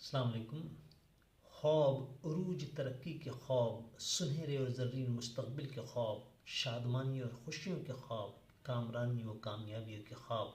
السلام علیکم۔ خواب عروج ترقی کے خواب، سنہرے اور زرین مستقبل کے خواب، شادمانی اور خوشیوں کے خواب، کامرانی و کامیابیوں کے خواب،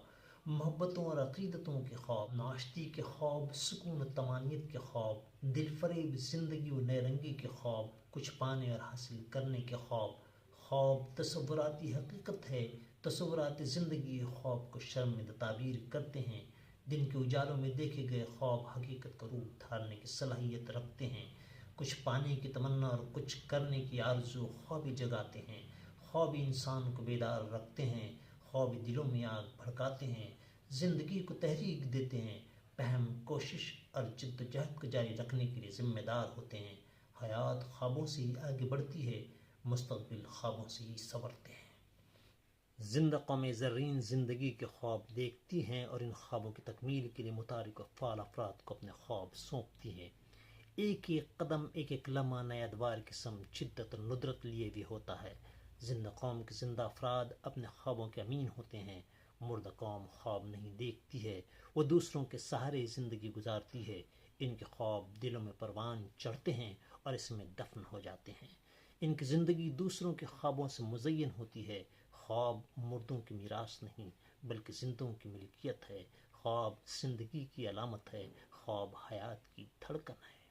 محبتوں اور عقیدتوں کے خواب، ناشتی کے خواب، سکون و طمانینت کے خواب، دل فریب زندگی و نئے رنگی کے خواب، کچھ پانے اور حاصل کرنے کے خواب۔ خواب تصوراتی حقیقت ہے، تصورات زندگی خواب کو شرمندہ تعبیر کرتے ہیں۔ دن کے اجالوں میں دیکھے گئے خواب حقیقت کا روپ دھارنے کی صلاحیت رکھتے ہیں۔ کچھ پانے کی تمنا اور کچھ کرنے کی آرزو خوابی جگاتے ہیں۔ خوابی انسان کو بیدار رکھتے ہیں، خوابی دلوں میں آگ بھڑکاتے ہیں، زندگی کو تحریک دیتے ہیں، پہم کوشش اور جد و جہد کو جاری رکھنے کے لیے ذمہ دار ہوتے ہیں۔ حیات خوابوں سے ہی آگے بڑھتی ہے، مستقبل خوابوں سے ہی سنورتے ہیں۔ زندہ قومیں زرین زندگی کے خواب دیکھتی ہیں اور ان خوابوں کی تکمیل کے لیے متحرک و فعال افراد کو اپنے خواب سونپتی ہیں۔ ایک ایک قدم، ایک ایک لمحہ نئے ادوار کی سمت، شدت اور ندرت لیے بھی ہوتا ہے۔ زندہ قوم کے زندہ افراد اپنے خوابوں کے امین ہوتے ہیں۔ مردہ قوم خواب نہیں دیکھتی ہے، وہ دوسروں کے سہارے زندگی گزارتی ہے۔ ان کے خواب دلوں میں پروان چڑھتے ہیں اور اس میں دفن ہو جاتے ہیں۔ ان کی زندگی دوسروں کے خوابوں سے مزین ہوتی ہے۔ خواب مردوں کی میراث نہیں بلکہ زندوں کی ملکیت ہے۔ خواب زندگی کی علامت ہے، خواب حیات کی دھڑکن ہے۔